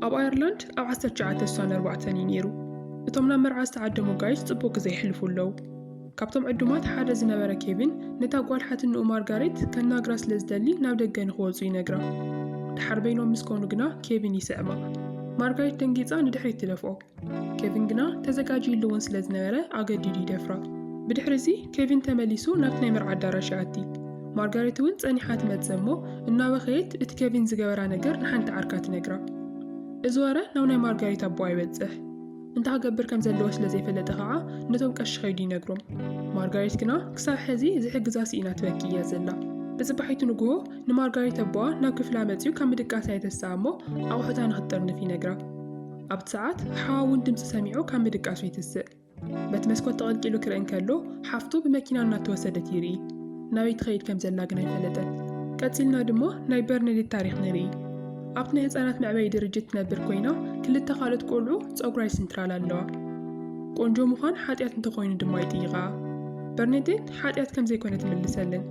ኣብ ኣየርላንድ ኣብ 1964 ነይሩ። እቶም ናብ መርዓ ዝተዓደሙ ጋይስ ጽቡቕ ግዜ ይሕልፉ ኣለዉ። ካብቶም ዕዱማት ሓደ ዝነበረ ኬቪን ነታ ጓል ሓትንኡ ማርጋሬት ከናግራ ስለ ዝደሊ ናብ ደገ ንኽወፁ ይነግራ። ድሓር በይኖም ምስ ኮኑ ግና ኬቪን ይስዕማ። ማርጋሬት ደንጊፃ ንድሕሪት ትደፍኦ። ኬቪን ግና ተዘጋጅዩሉ እውን ስለ ዝነበረ ኣገዲዱ ይደፍራ። ብድሕሪ እዚ ኬቪን ተመሊሱ ናብቲ ናይ መርዓ ኣዳራሽ ይኣቲ። ማርጋሬት እውን ጸኒሓ ትመጽእ እሞ እናበኸየት እቲ ኬቪን ዝገበራ ነገር ንሓንቲ ዓርካ ትነግራ። እዚ ወረ ናብ ናይ ማርጋሬት ኣቦኣ ይበጽሕ። እንታይ ክገብር ከም ዘለዎ ስለ ዘይፈለጠ ከዓ ነቶም ቀሺ ኸይዱ ይነግሮም። ማርጋሬት ግና ክሳብ ሕዚ ዝሕግዛ ሲኢና ትበኪ እያ ዘላ። ብጽባሒቱ ንግሆ ንማርጋሬት ኣቦኣ ናብ ክፍላ መጺኡ ካብ ምድቃሳ የተስኣ እሞ ኣቑሑታ ንኽትጠርንፍ ይነግራ። ኣብቲ ሰዓት ሓዋ እውን ድምፂ ሰሚዑ ካብ ምድቃሱ ይትስእ። በቲ መስኮት ተቐልቂሉ ክርኢ እንከሎ ሓፍቱ ብመኪና እናተወሰደት ይርኢ። ናበይ ትኸይድ ከም ዘላ ግን ኣይፈለጠን። ቀፂልና ድሞ ናይ በርነዴት ታሪክ ንርኢ። ኣብቲ ናይ ህፃናት መዕበይ ድርጅት ትነብር ኮይና ክልተ ካልኦት ቆልዑ ፀጉራ ይስንትራላ ኣለዋ። ቆንጆ ምዃን ሓጢኣት እንተኾይኑ ድማ ይጥይቓ። በርነዴት ሓጢኣት ከም ዘይኮነ ትምልሰለን።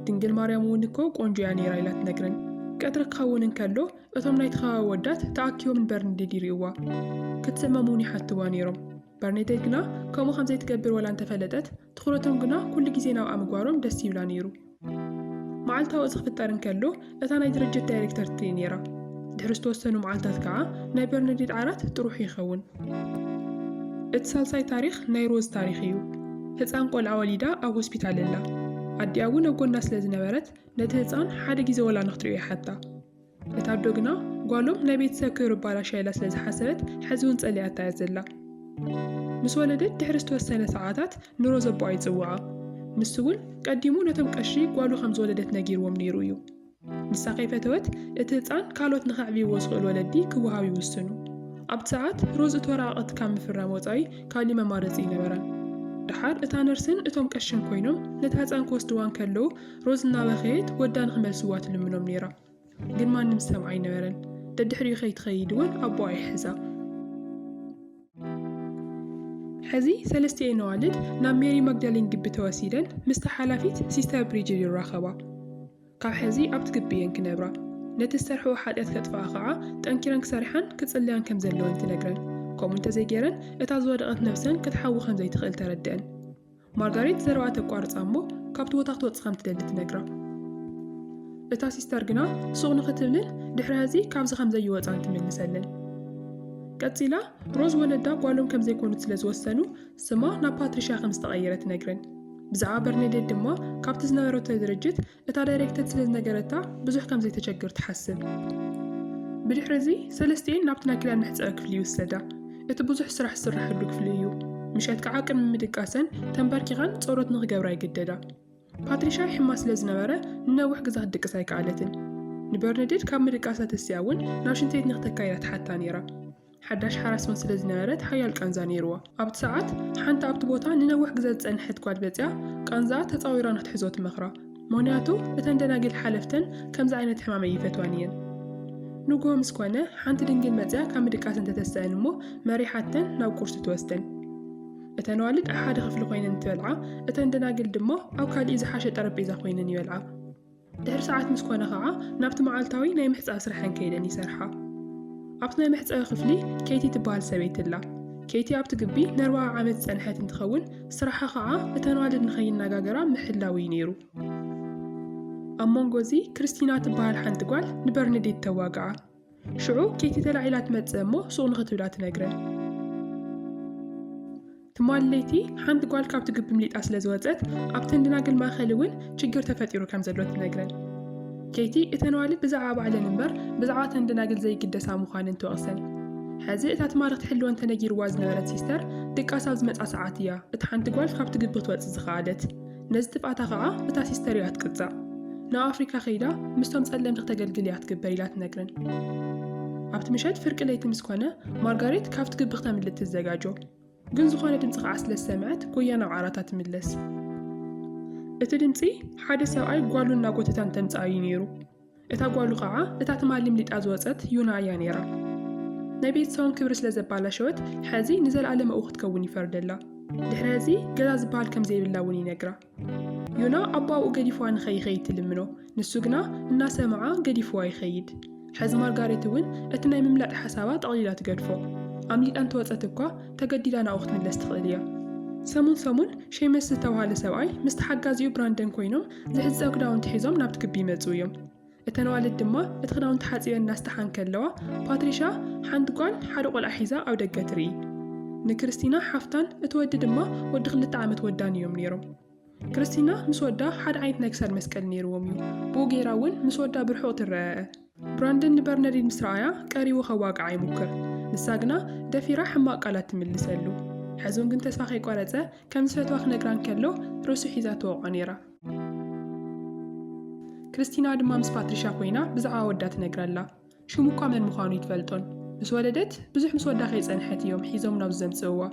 ድንግል ማርያም እውን እኮ ቆንጆ እያ ነይራ ኢላ ትነግረን። ቀጥሪ ክኸውን እንከሎ እቶም ናይ ተኸባቢ ወዳት ተኣኪቦም ንበርነዴት ይርእዋ። ክትስመሙ እውን ይሓትዋ ነይሮም። በርነዴት ግና ከምኡ ከም ዘይትገብር ወላ እንተፈለጠት ትኹረቶም ግና ኩሉ ግዜ ናብኣ ምግባሮም ደስ ይብላ ነይሩ። መዓልታ ወፂ ክፍጠር እንከሎ እታ ናይ ድርጅት ዳይሬክተር ትርኢ ነይራ። ድሕሪ ዝተወሰኑ መዓልታት ከዓ ናይ በርነዴት ዓራት ጥሩሕ ይኸውን። እቲ ሳልሳይ ታሪክ ናይ ሮዝ ታሪክ እዩ። ህፃን ቆልዓ ወሊዳ ኣብ ሆስፒታል ኣላ። ኣዲኣ እውን ኣብ ጎና ስለ ዝነበረት ነቲ ህፃን ሓደ ግዜ ወላ ንኽትሪኦ ይሓታ። እታ ኣዶ ግና ጓሎም ናይ ቤተሰብ ክብሪ ባላሻይላ ስለ ዝሓሰበት ሕዚ እውን ጸሊኣታ እያ ዘላ። ምስ ወለደት ድሕሪ ዝተወሰነ ሰዓታት ንሮዝ ኣቦኣ ይጽውዓ። ንሱ እውን ቀዲሙ ነቶም ቀሺ ጓሉ ከም ዝወለደት ነጊርዎም ነይሩ እዩ። ንሳ ከይፈተወት እቲ ህፃን ካልኦት ንኸዕብይዎ ዝኽእል ወለዲ ክወሃብ ይውስኑ። ኣብቲ ሰዓት ሮዝ እትወራቐት ካብ ምፍራም ወፃኢ ካሊእ መማረፂ ይነበራን። ድሓር እታ ነርስን እቶም ቀሽን ኮይኖም ነቲ ህፃን ክወስድዋ እንከለዉ ሮዝ እናበኸየት ወዳ ንኽመልስዋ ትልምኖም ነይራ። ግን ማንም ዝሰምዓ ኣይነበረን። ደድሕሪኡ ከይትኸይድ እውን ኣቦኣ ይሕዛ። ሕዚ ሰለስቲአን ኣዋልድ ናብ ሜሪ ማግዳሊን ግቢ ተወሲደን ምስቲ ሓላፊት ሲስተር ብሪጅድ ይራኸባ። ካብ ሕዚ ኣብቲ ግቢ እየን ክነብራ። ነቲ ዝሰርሕዎ ሓጢኣት ከጥፍኣ ከዓ ጠንኪረን ክሰሪሐን ክጽልያን ከም ዘለወን ትነግረን። ከምኡ እንተዘይገይረን እታ ዝወደቐት ነፍሰን ክትሓዊ ከም ዘይትኽእል ተረድአን። ማርጋሬት ዘረባ ተቋርፃ እሞ ካብቲ ቦታ ክትወፅእ ከም ትደሊ ትነግራ። እታ ሲስተር ግና ሱቕ ንኽትብልን ድሕሪ ሕዚ ካብዚ ከም ዘይወፃን ትምልሰለን። ቀፂላ ሮዝ ወለዳ ጓሎም ከም ዘይኮኑት ስለ ዝወሰኑ ስማ ናብ ፓትሪሻ ከም ዝተቐየረ ትነግረን። ብዛዕባ በርነዴት ድማ ካብቲ ዝነበረቶ ድርጅት እታ ዳይሬክተር ስለ ዝነገረታ ብዙሕ ከም ዘይተቸግር ትሓስብ። ብድሕሪ እዚ ሰለስቲአን ናብቲ ናይ ክዳን መሕፀቢ ክፍሊ ይውሰዳ። እቲ ብዙሕ ስራሕ ዝስርሐሉ ክፍሊ እዩ። ምሸት ከዓ ቅድሚ ምድቃሰን ተንበርኪኻን ጸሎት ንኽገብራ ይግደዳ። ፓትሪሻ ሕማ ስለ ዝነበረ ንነዊሕ ግዜ ክትድቅስ ኣይከኣለትን። ንበርነዴት ካብ ምድቃሳ ተስያ እውን ናብ ሽንተይት ንኽተካይዳ ትሓታ ነይራ። ሓዳሽ ሓራስ ስለ ዝነበረት ሓያል ቃንዛ ነይርዋ። ኣብቲ ሰዓት ሓንቲ ኣብቲ ቦታ ንነዊሕ ግዜ ዝጸንሐት ጓል በፂያ ቃንዛ ተፃዊራ ንኽትሕዞ ትመኽራ። ምክንያቱ እተን ደናግል ሓለፍተን ከምዚ ዓይነት ሕማም ኣይፈትዋን እየን። ንግሆ ምስ ኮነ ሓንቲ ድንግል መፅያ ካብ ምድቃስ እንተተስአን እሞ መሪሓተን ናብ ቁርሲ ትወስደን። እተን ኣዋልድ ኣብ ሓደ ክፍሊ ኮይነን ትበልዓ፣ እተን ደናግል ድማ ኣብ ካሊእ ዝሓሸ ጠረጴዛ ኮይነን ይበልዓ። ድሕሪ ሰዓት ምስ ኮነ ከዓ ናብቲ መዓልታዊ ናይ ምሕፃብ ስራሐን ከይደን ይሰርሓ። ኣብቲ ናይ መሕፀቢ ክፍሊ ኬይቲ ትበሃል ሰበይቲ ኣላ። ኬይቲ ኣብቲ ግቢ ን40 ዓመት ዝፀንሐት እንትኸውን ስራሓ ከዓ እተን ኣዋልድ ንኸይነጋገራ ምሕላው እዩ ነይሩ። ኣብ መንጎ እዚ ክርስቲና ትበሃል ሓንቲ ጓል ንበርነዴት ተዋግዓ። ሽዑ ኬይቲ ተላዒላ ትመፅእ እሞ ሱቕ ንኽትብላ ትነግረን። ትማለይቲ ሓንቲ ጓል ካብቲ ግቢ ምሊጣ ስለ ዝወፀት ኣብቲ እንደናግል ማእኸል እውን ችግር ተፈጢሩ ከም ዘሎ ትነግረን። ኬይቲ እተን ኣዋልድ ብዛዕባ ባዕለን እምበር ብዛዕባ እተን እንደናግል ዘይግደሳ ምዃነን ትወቕሰን። ሕዚ እታ ትማርኽ ትሕልወን ተነጊርዋ ዝነበረት ሲስተር ድቃስ ኣብ ዝመፃ ሰዓት እያ እታ ሓንቲ ጓል ካብቲ ግቢ ክትወፅእ ዝኸኣለት። ነዚ ጥፍኣታ ከዓ እታ ሲስተር እያ ትቅፃዕ። ናብ ኣፍሪካ ኸይዳ ምስቶም ጸለምቲ ክተገልግል እያ ትግበር ኢላ ትነግረን። ኣብቲ ምሸት ፍርቂ ለይቲ ምስ ኮነ ማርጋሬት ካብቲ ግቢ ክተምልጥ ትዘጋጆ። ግን ዝኾነ ድምፂ ከዓ ስለ ዝሰምዐት ጎያ ናብ ዓራታ ትምለስ። እቲ ድምፂ ሓደ ሰብኣይ ጓሉ እናጎተታን ተምፃዩ ነይሩ። እታ ጓሉ ከዓ እታ ትማሊ ምሊጣ ዝወፀት ዩና እያ ነይራ። ናይ ቤተሰቦም ክብሪ ስለ ዘባላሸወት ሕዚ ንዘለኣለም እኡ ክትከውን ይፈርደላ። ድሕሪ ሕዚ ገዛ ዝበሃል ከም ዘይብላ እውን ይነግራ። ዩና ኣቦ ኣብኡ ገዲፍዋ ንኸይኸይድ ትልምኖ፣ ንሱ ግና እናሰምዓ ገዲፍዋ ይኸይድ። حز مارغاريت ون اتناي مملأ حسابات قليلة تقدفو عمليت أن توصت اكوا تقديد أنا أخت من الاستقلالية سمون شيمس توهال سواي مستحقازيو براندن كوينوم زحز أقداون تحيزوم نابتكبي مزويوم اتنوالد دما اتقداون تحازيو الناس تحان كاللوا باتريشا حاندقوان حارقو الأحيزة أو دقاتري نكريستينا حفتان اتودد دما ودخلت عامت ودانيوم نيرو كريستينا مسودا حد عينت نكسر مسكال نيروميو بوغيراون مسودا برحوت الرائع براندن برناريد مسرايا كاريو خواقع يمكر نساقنا دافيرا حماق قالات تملسلو حزون كنت تسفاقي قوالتها كم سفتواخ نقران كالو روسو حيزاتو عنيرا كريستينا دما مس باتريشا خوينا بزعا ودات نقرالا شو مقامن مخانو يتفلتون مس ولدت بزح مسودا خيصان حتيوم حيزوم نوزم سوا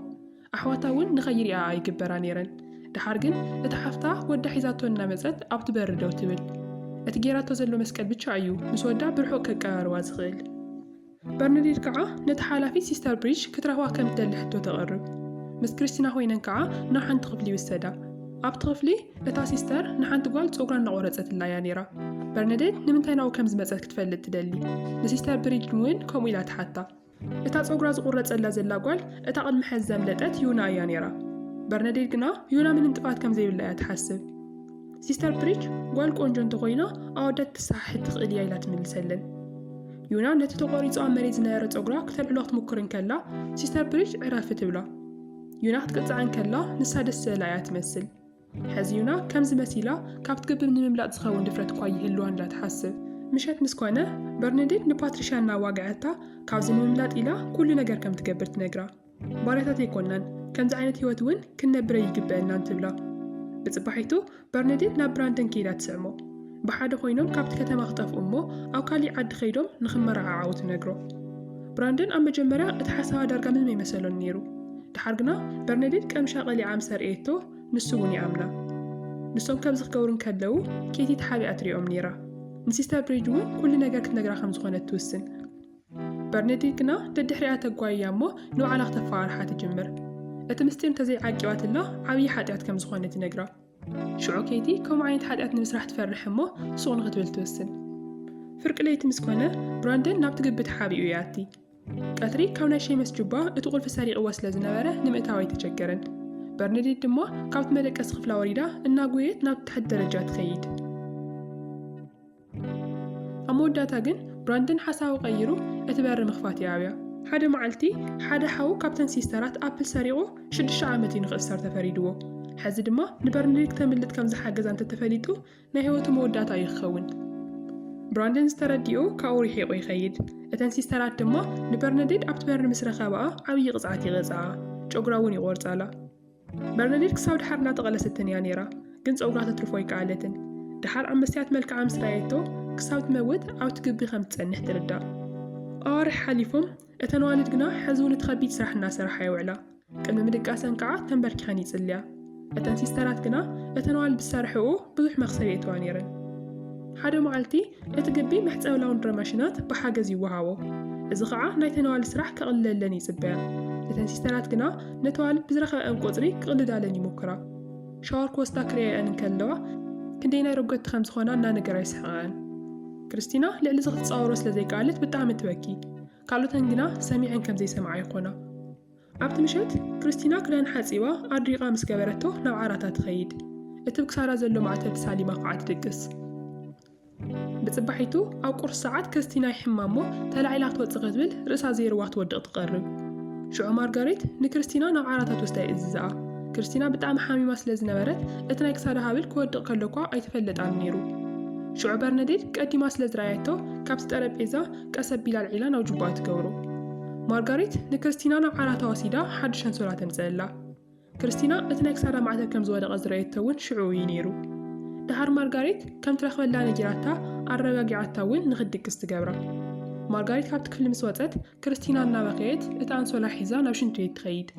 أحواتاون نغير إعاي قبرا نيرن دحارجن اتحفتا ودا حيزاتو النمزت أبت بردو تبل اتجيراتو زلو مسكال بتشايو مسودا برحو كقاروا زغيل برناديت كعا نتحالا في سيستر بريج كترهوا كم تدلحتو تقرب مس كريستينا هوينن كعا نحن تغفلي والسدا أبت غفلي اتا سيستر نحن تقول تصوغران نغورزت اللايا نيرا برناديت نمنتيناو كم زمزت كتفلت تدلي نسيستر بريج موين كوميلات حتى اتا تصوغرا زغورز ألا زلاقوال اتا قد محزم لتأت يونا ايا نيرا برناديت قنا يونا من انتقاد كم زي ولا تحسب سيستر بريج قال كونجون تغينا عادت تساحت تقليا إلى تملسلن يونا نتتقاري صام مريض نيرة أقرا كتر الوقت مكرن كلا سيستر بريج عرفت ولا يونا تقطع عن كلا نساد السلايات تمثل حز يونا كم زمسيلا كابت قبل من مملأ تخون دفرت قوي هلوان لا تحسب مشات مسكونة برناديت نباتريشانا واقعتها كاوزن مملأ إلى كل نجار كم تكبرت نجرا باريتات يكونن كم زعينت هوتون كنا بري يقبلنا نتبلا بصباحيتو برناديت ناب براندن كيدا تسعمو بحاده خوينوم كابت كتما خطف أمو أو كالي عد خيدوم نخمرا عاوت نجرو براندن أما جمرا اتحسها دارقا من ميمسلون نيرو تحرقنا برناديت كم شاقلي عام سرقيتو نسووني عامنا نسوم كابزخ قورن كدلو كيتي تحابي أتريقوم نيرا نسيستا بريجون كل نجا كت نجرا خمس خونة توسن برناديت كنا تدحريات قوي يامو نوع علاقة فارحة تجمر اتمستين تزي عاقبات الله عوي حاديات كم زخونة نقرا شعو كيتي كم عينت حاديات نمسرح تفرح امو صون غتبل توسن فرق ليت مسكونة براندن ناب تقبت حابي وياتي قاتري كونا شي مسجوبا اتقول في سريق واسلا زنبرة نمئتاوي تشكرن برناديت دمو كابت ملك اسخف لاوريدا الناقويت ناب تحت درجات خيد امو داتا جن براندن حساو غيرو اتبار مخفاتي عابيا حدا معلتي حدا حاو كابتن سيسترات أبل سريعو شدش عامتين غسر تفريدو حزي دما نبرناديت كتملت كم زحاجز أنت تفريدو نهيوتو موداتا يخون براندن استرديو كاوري حيقو يخيد اتن سيسترات دما نبرناديت أبتبر مسرخة بقى عوي غزعاتي غزعا جوغراوني غورزالا برناديت كساو دحرنا تغلست يانيرا جنس أوغرات ترفوي كعالتن دحر عم بسيات ملك عام سرايتو كساو تموت أو تقبي خمت نحت ردا أرح حليفهم اتنوالد قنا حزون تخبيت سرحنا سرحا يوعلا كلمة مدقاسن كعا تنبرك خاني تسليا اتن سيسترات قنا اتنوال بسرحو بضح مغسرية وانيرن حدا معلتي اتقبي محت أولاون درماشنات بحاجز يوهاو إذا قاعة نايتنوال سرح كقلل لني سبيع اتن سيسترات قنا نتوال بزرخة أنقوزري كقلل دالني مكرا شاور كوستا كريا أنكالوا كندينا رقت خمس خونا نانقرا يسحقان كريستينا لعلي زغت تصاورس لزي قالت بتعمل تبكي قالوا تنجنا سامعا كم زي سمع يقونا عبد مشت كريستينا كلان حاسيوا أدريقا مسكبرته نوعارات تخيد اتبك سارة زلو معتب سالمة قاعد تدقس بتصبحيتو أو قرص ساعات كريستينا يحمامو تلعي لاقت وتغزبل رأسها زي روات ودق تقرب شو مارغاريت نكريستينا نوعارات توستاي إززاء كريستينا بتعم حامي ماسل زنبرت اتنايك سارة هابل كودق كلوكوا أي تفلت عن نيرو شو برناديت كأدي ماسل زرايتو كابت أرابيزا كأسب بلا العيلان أو جبات كورو مارغاريت نكريستينا نوعارات واسيدا حد شنسولا تمزيلا كريستينا اتنايك سارة معتب كم زوادة غزرايتوون شعو ينيرو دهار مارغاريت كم ترخب اللانة جيراتا الرواقعاتاون نخدك استقابرا مارغاريت كابت كفل مسواتت كريستينا نابقيت اتانسولا حيزا نوشنتو يتخيد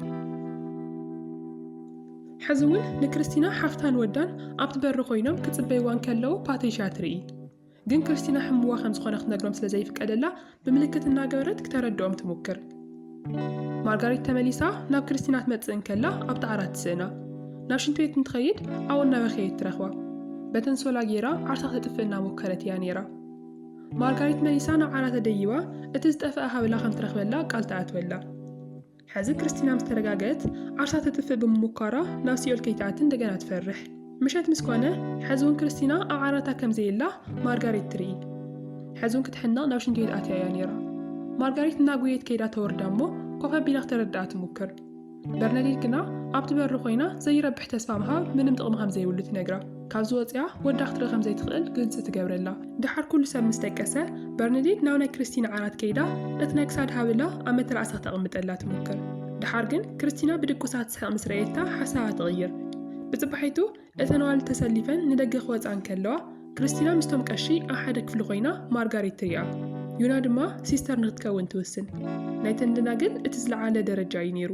حزون نكريستينا حفتان ودان أبتبر خوينم كتصبيوان كلو باتريشا تري جن كريستينا حموا خمس خونخ نقرم سلزي فك أدلا بملكة الناقورت كتردوم تمكر مارغاريت تمليسا ناب كريستينا تمتسن كلا أبتعرات سنة ناشنتو يتنتخيد أو النابخيت ترخوا بتنسولا جيرا عرصة تفلنا مكرت يانيرا ማርጋሪት መሊሳ ናብ ዓራተ ደይባ እቲ ዝጠፍአ ሃብላ ከም ትረኽበላ ቃል ተኣትወላ። ሕዚ ክርስቲና ምስ ተረጋገት ዓርሳ ተጥፍእ ብምሙኳራ ናብ ሲኦል ከይትኣትን እንደገና ትፈርሕ። ምሸት ምስ ኮነ ሕዚ እውን ክርስቲና ኣብ ዓራታ ከም ዘየላ ማርጋሪት ትርኢ። ሕዚ እውን ክትሕናቕ ናብ ሽንት ቤት ኣትያ እያ ነይራ። ማርጋሪት እናጉየት ከይዳ ተወርዳ እሞ ኮፍ ኣቢላ ክተረድኣ ትሙክር። በርናዴት ግና ኣብቲ በሪ ኮይና ዘይረብሕ ተስፋ ምሃብ ምንም ጥቕሚ ከም ዘይብሉ ትነግራ። ካብዚ ወፂኣ ወዳ ክትርኢ ከም ዘይትኽእል ግልፂ ትገብረላ። ድሓር ኩሉ ሰብ ምስ ደቀሰ በርናዴት ናብ ናይ ክርስቲና ዓራት ከይዳ እቲ ናይ ክሳድ ሃብላ ኣብ መተራእሳ ተቐምጠላ ትሙክር። ድሓር ግን ክርስቲና ብድቁሳት ትስሕቕ ምስ ረአየታ ሓሳባ ትቕይር። ብፅባሒቱ እተን ኣዋልድ ተሰሊፈን ንደገ ክወፃን ከለዋ ክርስቲና ምስቶም ቀሺ ኣብ ሓደ ክፍሊ ኮይና ማርጋሪት ትሪኣ። ዩና ድማ ሲስተር ንክትከውን ትውስን። ናይ ተንድና ግን እቲ ዝለዓለ ደረጃ እዩ ነይሩ።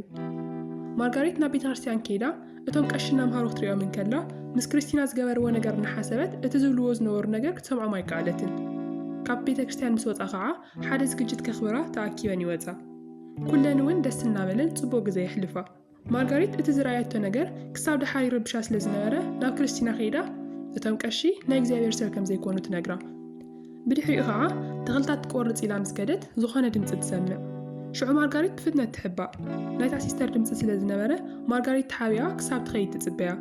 ማርጋሪት ናብ ቤተ ክርስቲያን ከይዳ እቶም ቀሺ እናምሃሩ ክትሪኦም እንከላ ምስ ክርስቲና ዝገበርዎ ነገር እናሓሰበት እቲ ዝብልዎ ዝነበሩ ነገር ክትሰምዖም ኣይከኣለትን። ካብ ቤተ ክርስቲያን ምስ ወፃ ከዓ ሓደ ዝግጅት ከኽብራ ተኣኪበን ይወፃ። ኩለን እውን ደስ እናበለን ጽቡቕ ግዜ የሕልፋ። ማርጋሪት እቲ ዝረኣየቶ ነገር ክሳብ ድሓር ይረብሻ ስለ ዝነበረ ናብ ክርስቲና ከይዳ እቶም ቀሺ ናይ እግዚኣብሔር ሰብ ከም ዘይኮኑ ትነግራ። ብድሕሪኡ ከዓ ተኽልታት ትቆርፅ ኢላ ምስ ከደት ዝኾነ ድምፂ ትሰምዕ። ሽዑ ማርጋሪት ብፍጥነት ትሕባእ። ናይታ ሲስተር ድምፂ ስለ ዝነበረ ማርጋሪት ተሓቢኣ ክሳብ ትኸይድ ትፅበያ።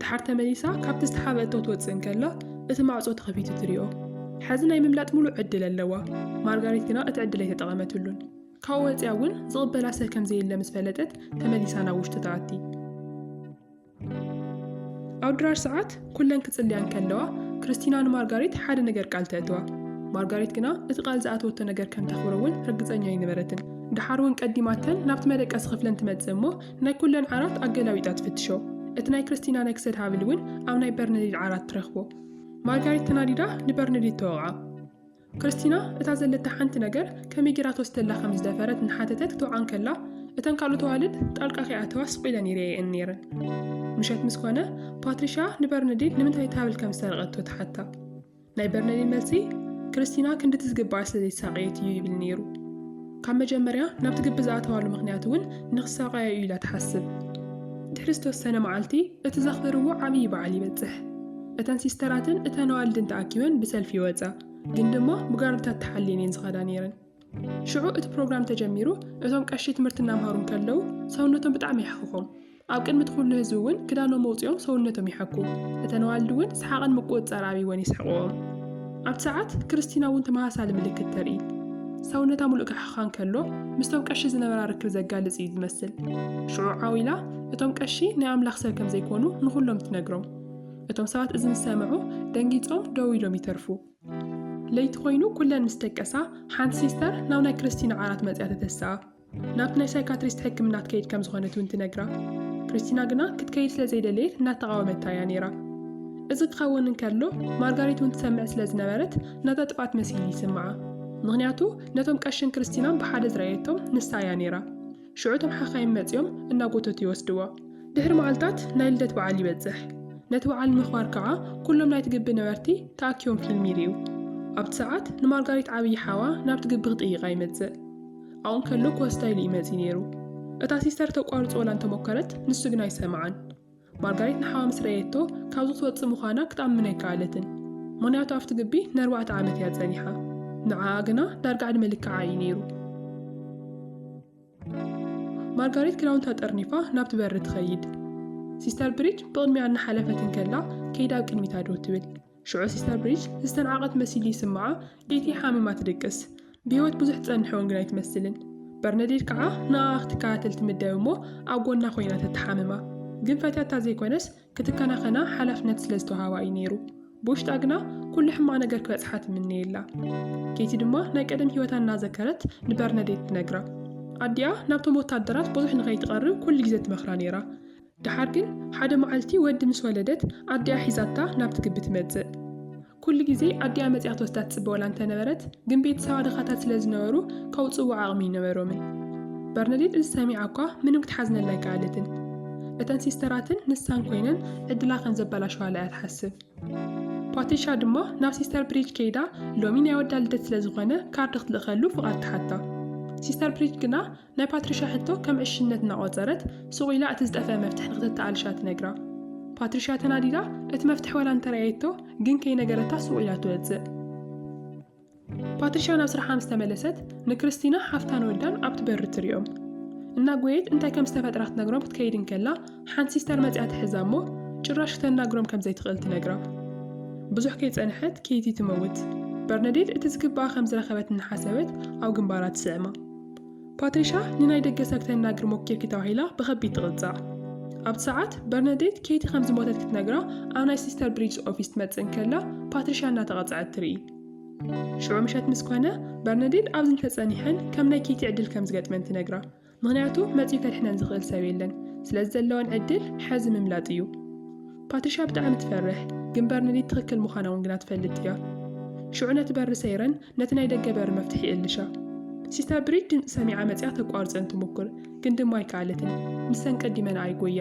ድሓር ተመሊሳ ካብቲ ዝተሓበአቶ ትወፅእ እንከላ እቲ ማዕፆ ተኸፊቱ ትሪኦ። ሕዚ ናይ ምምላጥ ሙሉእ ዕድል ኣለዋ። ማርጋሪት ግና እቲ ዕድል ኣይተጠቐመትሉን። ካብኡ ወፂያ እውን ዝቕበላ ሰብ ከም ዘየለ ምስ ፈለጠት ተመሊሳ ናብ ውሽጢ ተኣቲ። ኣብ ድራር ሰዓት ኩለን ክጽልያ እንከለዋ ክርስቲና ንማርጋሪት ሓደ ነገር ቃል ተእትዋ። ማርጋሪት ግና እቲ ቃል ዝኣተወቶ ነገር ከም ተኽብሮ እውን ርግፀኛ ኣይነበረትን። ድሓር እውን ቀዲማተን ናብቲ መደቀሲ ክፍለን ትመጽእ እሞ ናይ ኩለን ዓራት ኣገላቢጣ ትፍትሾ። እቲ ናይ ክርስቲና ናይ ክሳድ ሃብል እውን ኣብ ናይ በርናዴት ዓራት ትረኽቦ። ማርጋሪት ተናዲዳ ንበርናዴት ተወቕዓ። ክርስቲና እታ ዘለታ ሓንቲ ነገር ከመይ ጌራ ተወስደላ ከም ዝደፈረት ንሓተተት ክትወቕዓ እንከላ እተን ካልኦት ኣዋልድ ጣልቃ ከይኣተዋ ስቕ ኢለን ይርአየአን ነይረን። ምሸት ምስ ኮነ ፓትሪሻ ንበርናዴት ንምንታይ ትሃብል ከም ዝሰረቐቶ ትሓታ። ናይ በርናዴት መልሲ ክርስቲና ክንዲ ትዝግባእ ስለ ዘይተሳቀየት እዩ ይብል ነይሩ። ካብ መጀመርያ ናብቲ ግቢ ዝኣተዋሉ ምክንያት እውን ንኽሳቀያ እዩ ኢላ ትሓስብ። ድሕሪ ዝተወሰነ መዓልቲ እቲ ዘኽብርዎ ዓብዪ በዓል ይበፅሕ። እተን ሲስተራትን እተን ኣዋልድን ተኣኪበን ብሰልፊ ይወፃ። ግን ድማ ብጋርድታት ተሓልየን እየን ዝኸዳ ነይረን። ሽዑ እቲ ፕሮግራም ተጀሚሩ እቶም ቀሺ ትምህርቲ እናምሃሩ እንከለዉ ሰውነቶም ብጣዕሚ ይሓኽኾም። ኣብ ቅድሚ ኩሉ ህዝቢ እውን ክዳኖም መውፅኦም ሰውነቶም ይሓኩ። እተን ኣዋልድ እውን ሰሓቐን ምቁፅፃር ዓብይወን ይስሕቕዎም። ኣብቲ ሰዓት ክርስቲና እውን ተመሃሳሊ ምልክት ተርኢ። ሰውነታ ሙሉእ ክሓኻ እንከሎ ምስቶም ቀሺ ዝነበራ ርክብ ዘጋልፅ እዩ ዝመስል። ሽዑ ዓዊላ እቶም ቀሺ ናይ ኣምላኽ ሰብ ከም ዘይኮኑ ንኹሎም ትነግሮም። እቶም ሰባት እዚ ምስ ሰምዑ ደንጊፆም ደው ኢሎም ይተርፉ። ለይቲ ኮይኑ ኩለን ምስ ደቀሳ ሓንቲ ሲስተር ናብ ናይ ክርስቲና ዓራት መፅያ ተተስኣ። ናብቲ ናይ ሳይካትሪስት ሕክምና ትከይድ ከም ዝኾነት እውን ትነግራ። ክርስቲና ግና ክትከይድ ስለ ዘይደለየት እናተቃወመታ እያ ነይራ። እዚ ክኸውን እንከሎ ማርጋሪት እውን ትሰምዕ ስለ ዝነበረት ናታ ጥፋት መሲሉ ይስምዓ። ምክንያቱ ነቶም ቀሽን ክርስቲናን ብሓደ ዝረአየቶም ንሳ እያ ነይራ። ሽዑቶም ሓኻይም መፂኦም እናጎተቱ ይወስድዋ። ድሕሪ መዓልታት ናይ ልደት በዓል ይበፅሕ። ነቲ በዓል ምኽባር ከዓ ኩሎም ናይቲ ግቢ ነበርቲ ተኣኪቦም ፊልም ይርዩ። ኣብቲ ሰዓት ንማርጋሪት ዓብዪ ሓዋ ናብቲ ግቢ ክጥይቓ ይመፅእ። ኣብኡ ከሎ ክወስዳ ኢሉ ይመፂ ነይሩ። እታ ሲስተር ተቋርፆ ወላ እንተሞከረት ንሱ ግና ኣይሰምዓን። ማርጋሪት ንሓዋ ምስ ረአየቶ ካብዚ ክትወፅእ ምዃና ክትኣምን ኣይከኣለትን። ምክንያቱ ኣብቲ ግቢ ን4 ዓመት እያ ፀኒሓ። ንዓኣ ግና ዳርጋ ዕድመ ልክዓ እዩ ነይሩ። ማርጋሪት ክዳውንታ ጠርኒፋ ናብቲ በሪ ትኸይድ። ሲስተር ብሪጅ ብቕድሚያ እናሓለፈት እንከላ ከይዳ ኣብ ቅድሚታ ደው ትብል። ሽዑ ሲስተር ብሪጅ ዝተንዓቐት መሲሉ ይስምዓ። ኢቲ ሓሚማ ትድቅስ። ብሂወት ብዙሕ ፀንሐውን ግን ኣይትመስልን። በርናዴት ከዓ ንኣኣ ክትከታተል ትምደብ እሞ ኣብ ጎና ኮይና ተተሓምማ። ግን ፈትያታ ዘይኮነስ ክትከናኸና ሓላፍነት ስለ ዝተዋሃባ እዩ ነይሩ። ብውሽጣ ግና ኩሉ ሕማቕ ነገር ክበፅሓ ትምነየላ። ኬቲ ድማ ናይ ቀደም ሂወታ እናዘከረት ንበርናዴት ትነግራ። ኣዲኣ ናብቶም ወታደራት ብዙሕ ንኸይትቐርብ ኩሉ ግዜ ትመኽራ ነይራ። ድሓር ግን ሓደ መዓልቲ ወዲ ምስ ወለደት ኣዲኣ ሒዛታ ናብቲ ግቢ ትመፅእ። ኩሉ ግዜ ኣዲኣ መፅያ ተወስዳ ትፅበወላ እንተነበረት ግን ቤተሰባ ድኻታት ስለ ዝነበሩ ከውፅዎ ዓቕሚ ይነበሮምን። በርናዴት እዚ ሰሚዓ እኳ ምንም ክትሓዝነላ ኣይከኣለትን። እተን ሲስተራትን ንሳን ኮይነን ዕድላ ከም ዘበላሸዋላ እያ ትሓስብ። ፓትሪሻ ድማ ናብ ሲስተር ብሪጅ ከይዳ ሎሚ ናይ ወዳ ልደት ስለ ዝኾነ ካርዲ ክትልእኸሉ ፍቓድ ትሓታ። ሲስተር ብሪጅ ግና ናይ ፓትሪሻ ሕቶ ከም ዕሽነት እናቆፀረት ሱቕ ኢላ እቲ ዝጠፍአ መፍትሒ ንክተተኣልሻ ትነግራ። ፓትሪሻ ተናዲዳ እቲ መፍትሒ ወላ እንተረኣየቶ ግን ከይነገረታ ሱቕ ኢላ ትወፅእ። باتريشا ናብ ስራሓ ምስ ተመለሰት ንክርስቲና ሓፍታን ወልዳን ኣብቲ በሪ ትሪኦም እና ጎየት እንታይ ከም ዝተፈጠራ ክትነግሮም ክትከይድን ከላ ሓንቲ ሲስተር መፅያ ትሕዛ እሞ ጭራሽ ከተናግሮም ከም ዘይትኽእል ትነግራ ብዙሕ ከይፀንሐት ኬይቲ ትመውት በርናዴት እቲ ዝግባኣ ከም ዝረኸበት እናሓሰበት ኣብ ግንባራ ትስዕማ ፓትሪሻ ንናይ ደገ ሰብ ከተናግር ሞኪርኪ ተባሂላ ብኸቢድ ትቕፃዕ ኣብቲ ሰዓት በርናዴት ኬይቲ ከም ዝሞተት ክትነግራ ኣብ ናይ ሲስተር ብሪጅስ ኦፊስ ትመፅን ከላ ፓትሪሻ እናተቐፅዐት ትርኢ ሽዑ ምሸት ምስ ኮነ በርናዴት ኣብዚ እንተፀኒሐን ከም ናይ ኬይቲ ዕድል ከም ዝገጥመን ትነግራ ምክንያቱ መፅኡ ከድሕነን ዝኽእል ሰብ የለን ስለዚ ዘለወን ዕድል ሕዚ ምምላጥ እዩ ፓትሪሻ ብጣዕሚ ትፈርሕ ግን በርናዴት ትኽክል ምዃና እውን ግና ትፈልጥ እያ ሽዑ ነቲ በሪ ሰይረን ነቲ ናይ ደገ በሪ መፍትሒ ይእልሻ ሲስተር ብሪጅ ድምፂ ሰሚዓ መፅያ ተቋርፀን ትሞክር ግን ድማ ኣይከኣለትን ንሰን ቀዲመን ኣይጎያ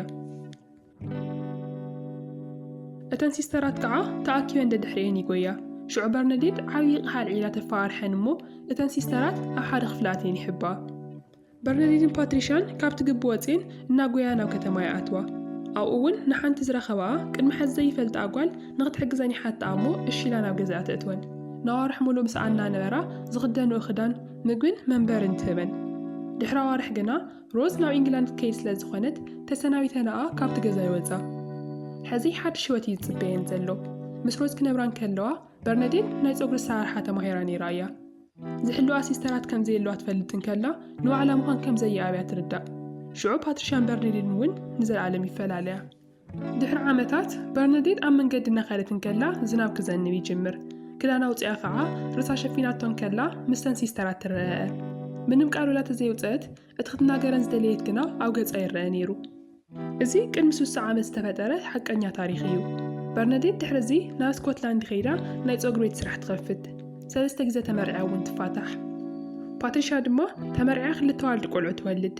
እተን ሲስተራት ከዓ ተኣኪበን ደድሕሪአን ይጎያ ሽዑ በርናዴት ዓብዪ ቕሓል ዒላ ተፋርሐን እሞ እተን ሲስተራት ኣብ ሓደ ክፍላትየን ይሕብኣ በርናዴትን ፓትሪሻን ካብቲ ግቢ ወፅን እናጎያ ናብ ከተማ ይኣትዋ ኣብኡ እውን ንሓንቲ ዝረኸብኣ ቅድሚ ሕዚ ዘይፈልጣ ጓል ንኽትሕግዘን ይሓትኣ እሞ እሺላ ናብ ገዝኣ ተእትወን ናዋርሕ ሙሉእ ምስኣና ነበራ ዝኽደንኦ ክዳን ምግብን መንበርን ትህበን ድሕሪ ኣዋርሕ ግና ሮዝ ናብ ኢንግላንድ ትከይድ ስለ ዝኾነት ተሰናቢተንኣ ካብቲ ገዛ ይወፃ ሕዚ ሓድሽ ህይወት እዩ ዝፅበየን ዘሎ ምስ ሮዝ ክነብራን ከለዋ በርናዴት ናይ ፀጉሪ ኣሰራርሓ ተማሂራ ነይራ እያ ዝሕልዋ ሲስተራት ከም ዘየለዋ ትፈልጥን ከላ ንባዕላ ምዃን ከም ዘየኣብያ ትርዳእ ሽዑ ፓትሪሻን በርናዴትን እውን ንዘለዓለም ይፈላለያ ድሕሪ ዓመታት በርናዴት ኣብ መንገዲ እናኸደትን ከላ ዝናብ ክዘንብ ይጅምር ክዳና ውፅያ ከዓ ርሳ ሸፊናቶን ከላ ምስተን ሲስተራት ትረአ ምንም ቃል ወላ ተዘይውፅአት እቲ ክትናገረን ዝደለየት ግና ኣብ ገፃ ይረአ ነይሩ እዚ ቅድሚ 60 ዓመት ዝተፈጠረ ሓቀኛ ታሪክ እዩ በርናዴት ድሕሪ ናብ ስኮትላንድ ኸይዳ ናይ ፀጉሪ ቤት ስራሕ ትኸፍት 3 ግዜ ተመርዒያ እውን ትፋታሕ ፓትሪሻ ድማ ተመርዒያ 2 ዋልዲ ቆልዑ ትወልድ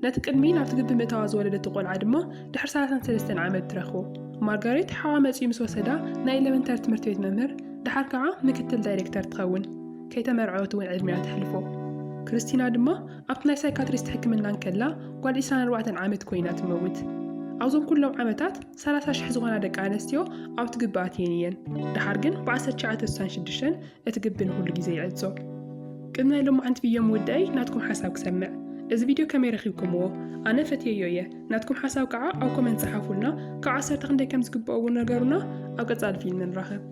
ነቲ ቅድሚ ናብቲ ግቢ ምእታዋ ዝወለደት ቆልዓ ድማ ድሕሪ 33 ዓመት ትረኽቦ ማርጋሬት ሓዋ መፅኡ ምስ ወሰዳ ናይ ኤሌመንተሪ ትምህርቲ ቤት መምህር ድሓር ከዓ ምክትል ዳይሬክተር ትኸውን ከይተመርዐወት እውን ዕድሜያ ትሕልፎ ክርስቲና ድማ ኣብቲ ናይ ሳይካትሪስት ሕክምናን ከላ ጓል 24 ዓመት ኮይና ትመውት ኣብዞም ኩሎም ዓመታት 30,000 ዝኾና ደቂ ኣንስትዮ ኣብቲ ግቢ ኣትየን እየን ድሓር ግን ብ1966 እቲ ግቢ ንኩሉ ግዜ ይዕፆ ቅድሚ ናይ ሎማዓንቲ ቪድዮ ምውዳይ ናትኩም ሓሳብ ክሰምዕ እዚ ቪድዮ ከመይ ረኺብኩምዎ ኣነ ፈትየዮ እየ ናትኩም ሓሳብ ከዓ ኣብ ኮመንት ፀሓፉልና ካብ 10 ክንደይ ከም ዝግብኦ እውን ነገሩና ኣብ ቀፃሊ ፊልም ንራኸብ